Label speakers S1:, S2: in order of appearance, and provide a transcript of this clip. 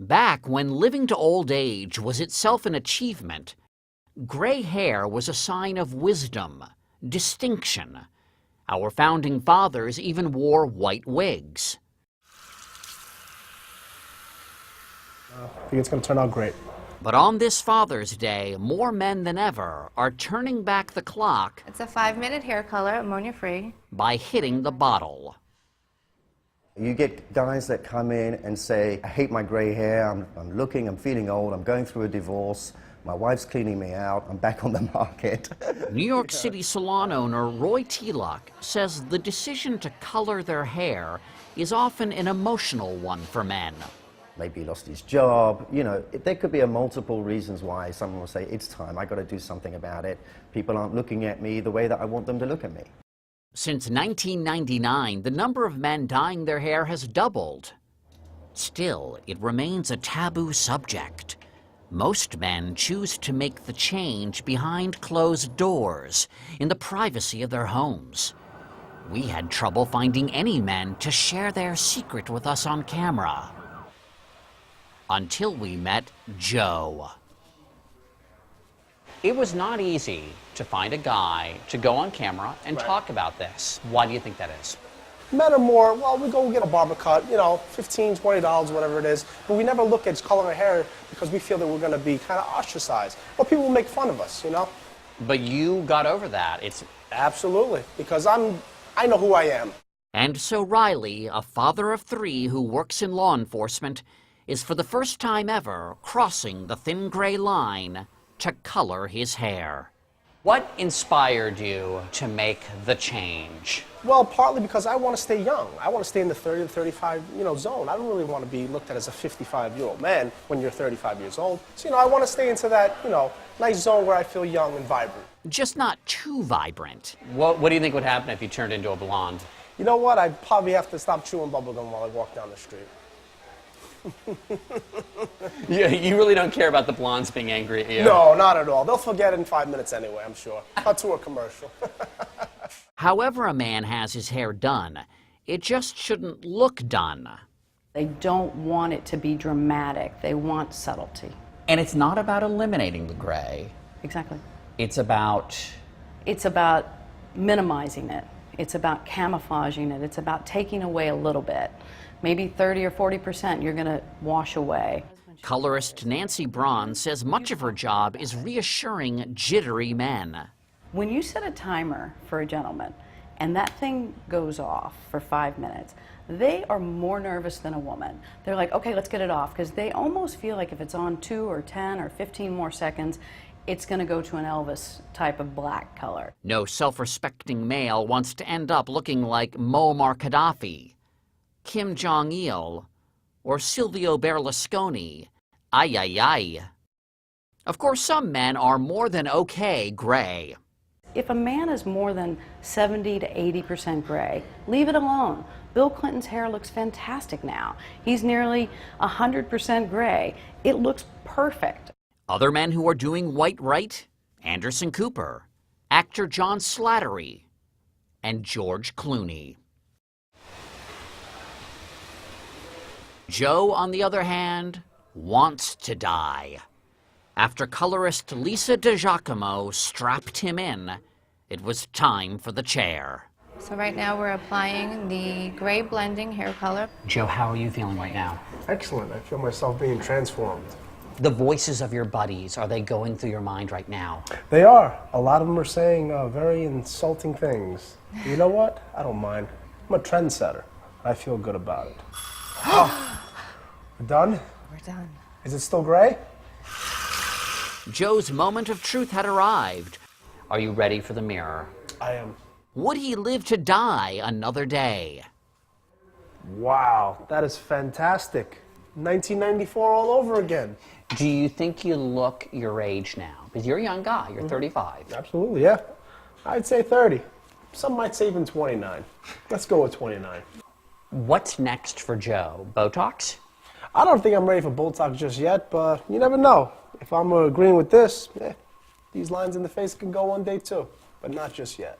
S1: Back when living to old age was itself an achievement, gray hair was a sign of wisdom, distinction. Our founding fathers even wore white wigs.
S2: I think it's going to turn out great.
S1: But on this Father's Day, more men than ever are turning back the clock.
S3: It's a 5-minute hair color, ammonia-free.
S1: By hitting the bottle.
S4: You get guys that come in and say, I hate my gray hair, I'm feeling old, I'm going through a divorce, my wife's cleaning me out, I'm back on the market.
S1: New York City salon owner Roy Telock says the decision to color their hair is often an emotional one for men.
S4: Maybe he lost his job, you know, there could be a multiple reasons why someone will say, it's time, I got to do something about it. People aren't looking at me the way that I want them to look at me.
S1: Since 1999, the number of men dyeing their hair has doubled. Still, it remains a taboo subject. Most men choose to make the change behind closed doors, in the privacy of their homes. We had trouble finding any men to share their secret with us on camera. Until we met Joe. It was not easy to find a guy to go on camera and talk about this. Why do you think that is?
S2: Men are more, well, we go get a barber cut, you know, $15, $20, whatever it is. But we never look at coloring our hair because we feel that we're going to be kind of ostracized. Or people will make fun of us, you know?
S1: But you got over that. It's
S2: absolutely, because I know who I am.
S1: And so Riley, a father of 3 who works in law enforcement, is for the first time ever crossing the thin gray line to color his hair. What inspired you to make the change?
S2: Well, partly because I want to stay young. I want to stay in the 30 to 35, zone. I don't really want to be looked at as a 55-year-old man when you're 35 years old. So, I want to stay into that, nice zone where I feel young and vibrant.
S1: Just not too vibrant. What do you think would happen if you turned into a blonde?
S2: You know what? I'd probably have to stop chewing bubblegum while I walk down the street.
S1: You really don't care about the blondes being angry at you?
S2: No, not at all. They'll forget it in 5 minutes anyway, I'm sure. Cut to a commercial.
S1: However a man has his hair done, it just shouldn't look done.
S5: They don't want it to be dramatic. They want subtlety.
S1: And it's not about eliminating the gray.
S5: Exactly.
S1: It's about
S5: minimizing it. It's about camouflaging it. It's about taking away a little bit. Maybe 30 or 40% you're going to wash away.
S1: Colorist Nancy Braun says much of her job is reassuring jittery men.
S5: When you set a timer for a gentleman and that thing goes off for 5 minutes, they are more nervous than a woman. They're like, okay, let's get it off, because they almost feel like if it's on 2 or 10 or 15 more seconds, it's going to go to an Elvis type of black color.
S1: No self-respecting male wants to end up looking like Muammar Gaddafi, Kim Jong-il, or Silvio Berlusconi. Ay, ay, ay. Of course, some men are more than okay gray.
S5: If a man is more than 70 to 80% gray, leave it alone. Bill Clinton's hair looks fantastic now. He's nearly 100% gray. It looks perfect.
S1: Other men who are doing white right? Anderson Cooper, actor John Slattery, and George Clooney. Joe, on the other hand, wants to die. After colorist Lisa DiGiacomo strapped him in, it was time for the chair.
S3: So right now we're applying the gray blending hair color.
S1: Joe, how are you feeling right now?
S2: Excellent. I feel myself being transformed.
S1: The voices of your buddies, are they going through your mind right now?
S2: They are. A lot of them are saying very insulting things. You know what? I don't mind. I'm a trendsetter. I feel good about it. Oh, we're done?
S3: We're done.
S2: Is it still gray?
S1: Joe's moment of truth had arrived. Are you ready for the mirror?
S2: I am.
S1: Would he live to die another day?
S2: Wow, that is fantastic. 1994 all over again.
S1: Do you think you look your age now? Because you're a young guy, you're 35.
S2: Absolutely, yeah. I'd say 30. Some might say even 29. Let's go with 29.
S1: What's next for Joe? Botox?
S2: I don't think I'm ready for Botox just yet, but you never know. If I'm agreeing with this, these lines in the face can go one day too, but not just yet.